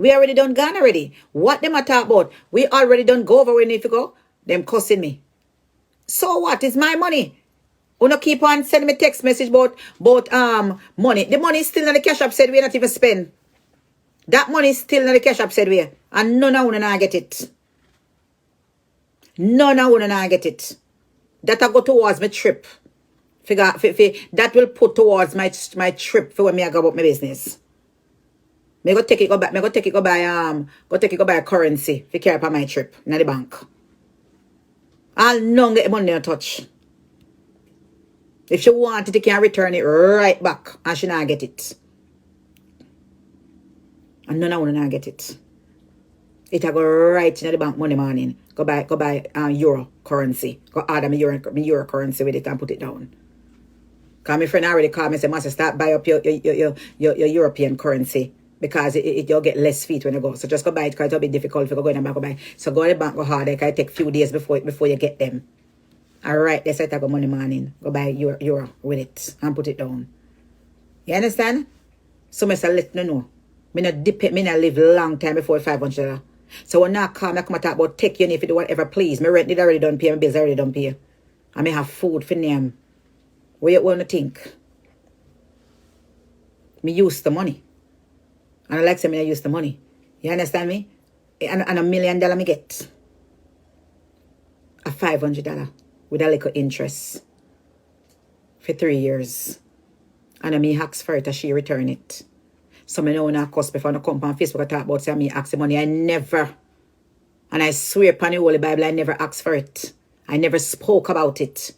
We already done gone already. What them a talk about? We already done go over where we need to go. Them cussing me. So what? It's my money. Wanna keep on sending me text message about money. The money is still in the cash app said we not even spend. That money is still in the cash app said we. And none of you get it. None of you get it. That I go towards my trip. That will put towards my trip for when I go about my business. Me go take it go back. Me go take it go buy currency for carry up my trip in the bank. I'll not get the money in touch. If she want it, she can return it right back and she not get it. And none of you get it. It'll go right in the bank Monday morning. Go buy euro currency. Go order my euro currency with it and put it down. Because my friend already called me and said, Master, start buy up your European currency. Because you'll get less feet when you go. So just go buy it because it'll be difficult if you go in the bank, go buy. So go to the bank, go hard. It can take a few days before you get them. Alright, that's why I go Monday morning. Go buy euro with it and put it down. You understand? So I say, let you know. Me not live long time before $500. So when I come and talk about take you if you do whatever please. My rent did already done pay, my bills already done pay. I may have food for them. What you want to think? Me use the money. And I like to say I use the money. You understand me? And $1 million me get. A $500 with a little interest. For 3 years. And I me ask for it and she return it. So I know when I cuss before I come on Facebook I talk about say me ask the money. I never. And I swear upon the Holy Bible I never asked for it. I never spoke about it.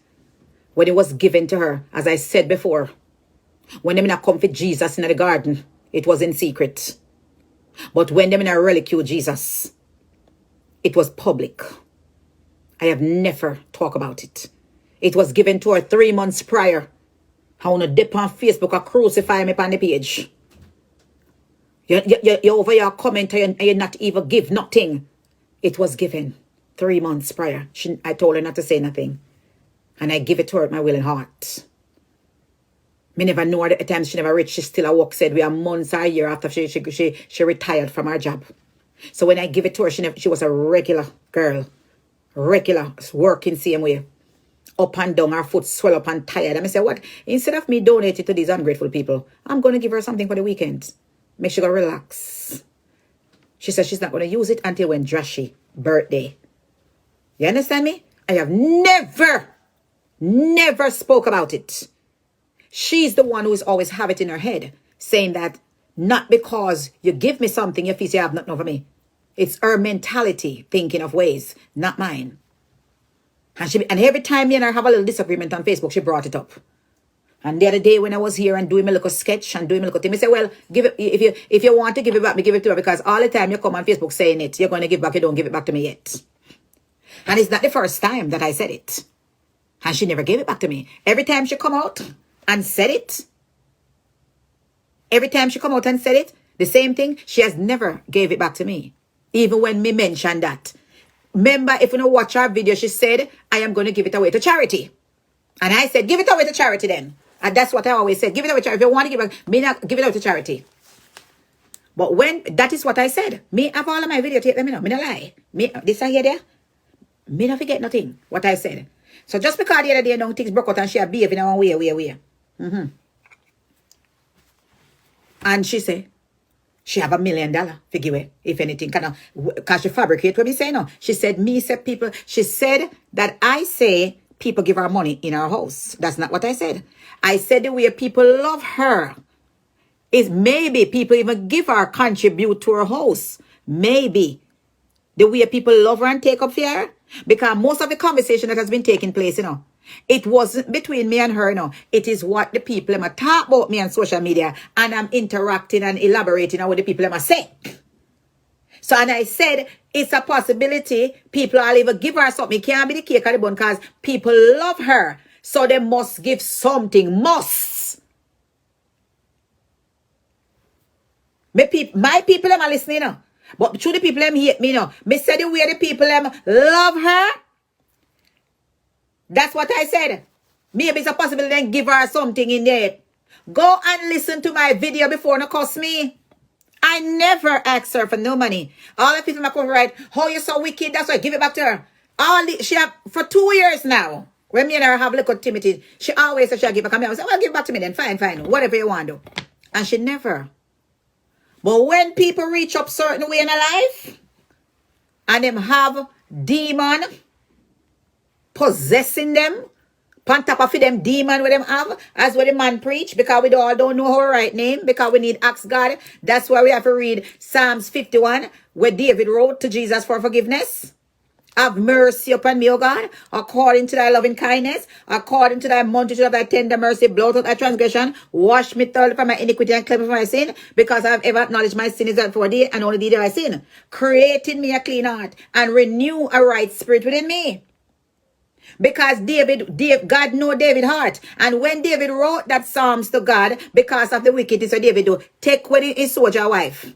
When it was given to her, as I said before, when them come for Jesus in the garden, it was in secret. But when them ridicule Jesus, it was public. I have never talked about it. It was given to her 3 months prior. I want to dip on Facebook or crucify me on the page. You over your comment and you not even give nothing. It was given 3 months prior. I told her not to say nothing. And I give it to her at my willing heart. Me never know her at the time she never rich. She still at work said we are months or a year after she retired from her job. So when I give it to her, she was a regular girl. Regular, working same way. Up and down, her foot swell up and tired. And I say, what? Instead of me donate it to these ungrateful people, I'm going to give her something for the weekend. Make sure she go relax. She said she's not going to use it until when Drashi birthday. You understand me? I have never spoke about it. She's the one who is always have it in her head, saying that not because you give me something, you feel you have nothing over me. It's her mentality thinking of ways, not mine. And every time me and her have a little disagreement on Facebook, she brought it up. And the other day when I was here and doing my little sketch and doing my little thing, I say, well, give it if you want to give it back, me give it to her because all the time you come on Facebook saying it, you're going to give back, you don't give it back to me yet. And it's not the first time that I said it. And she never gave it back to me. Every time she come out and said it, the same thing, she has never gave it back to me. Even when me mentioned that. Remember, if you don't watch our video, she said, I am going to give it away to charity. And I said, give it away to charity then. And that's what I always said. Give it away to charity. If you want to give it, me not give it away to charity. But when, that is what I said. Me have all of my video tape, let me know. Me not lie. Me, this I hear there. Me not forget nothing. What I said. So just because the other day, no things broke out and she had behave in a way. Mm-hmm. And she said, she have $1 million figure, if anything, because she fabricate what me say no. She said, she said that I say people give her money in her house. That's not what I said. I said the way people love her is maybe people even give her, contribute to her house. Maybe. The way people love her and take up for her. Because most of the conversation that has been taking place, it wasn't between me and her, It is what the people talk about me on social media. And I'm interacting and elaborating on what the people say. So, and I said, it's a possibility people will even give her something. It can't be the cake or the bun because people love her. So they must give something. Must. My people are listening, But through the people them hate me, Me said the way the people them love her. That's what I said. Maybe it's a possibility then give her something in there. Go and listen to my video before no cuss me. I never asked her for no money. All the people might come right, oh, you're so wicked, that's why I give it back to her. She have, for 2 years now, when me and her have little Timothy, she always said she'll give it back to me. I said, well, give it back to me then, fine, whatever you want to do. And she never. But when people reach up certain way in their life, and them have demon possessing them, on top of them demon with them have, as what the man preach, because we all don't know our right name, because we need ask God. That's why we have to read Psalms 51, where David wrote to Jesus for forgiveness. Have mercy upon me, O God, according to thy loving kindness, according to thy multitude of thy tender mercy, blot out thy transgression, wash me thoroughly from my iniquity and cleanse me from my sin, because I have ever acknowledged my sin is that for thee, and only thee do I sin. Create in me a clean heart, and renew a right spirit within me. Because God know David's heart. And when David wrote that Psalms to God, because of the wickedness of David, take with his soldier wife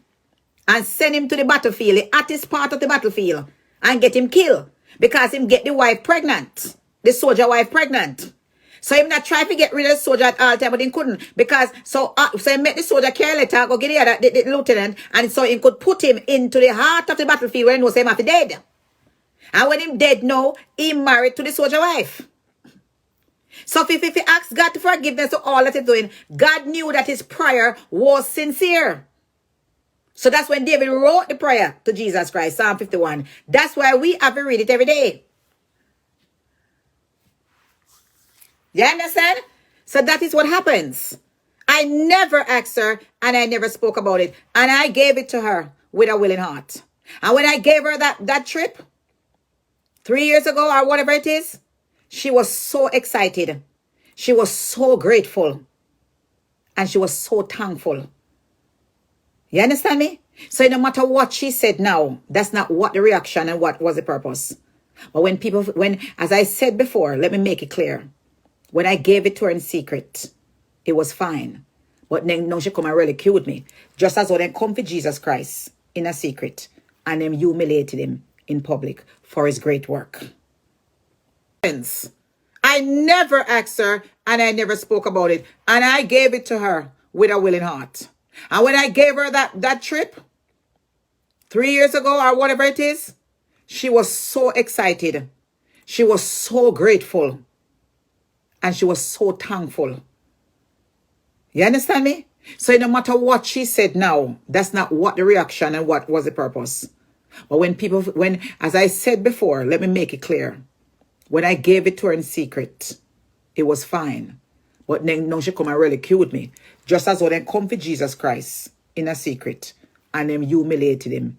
and send him to the battlefield, the hottest part of the battlefield, and get him killed. Because him get the wife pregnant. The soldier wife pregnant. So him not try to get rid of the soldier at all time, but he couldn't. Because, so he met the soldier care letter, go get the lieutenant, and so he could put him into the heart of the battlefield when he knows him after dead. And when him dead now, he married to the soldier wife. So if he asks God to forgiveness to all that he's doing, God knew that his prayer was sincere. So that's when David wrote the prayer to Jesus Christ, Psalm 51. That's why we have to read it every day. You understand? So that is what happens. I never asked her, and I never spoke about it. And I gave it to her with a willing heart. And when I gave her that trip, 3 years ago or whatever it is, she was so excited. She was so grateful. And she was so thankful. You understand me? So no matter what she said now, that's not what the reaction and what was the purpose. But when, as I said before, let me make it clear. When I gave it to her in secret, it was fine. But then now she come and ridiculed me. Just as when they come for Jesus Christ in a secret and then humiliated him in public for his great work. I never asked her, and I never spoke about it. And I gave it to her with a willing heart. And when I gave her that trip 3 years ago or whatever it is, she was so excited. She was so grateful. And she was so thankful. You understand me? So no matter what she said now, that's not what the reaction and what was the purpose. But when, as I said before, let me make it clear. When I gave it to her in secret, it was fine. But then now she come and ridiculed me. Just as when they come for Jesus Christ in a secret and then humiliated him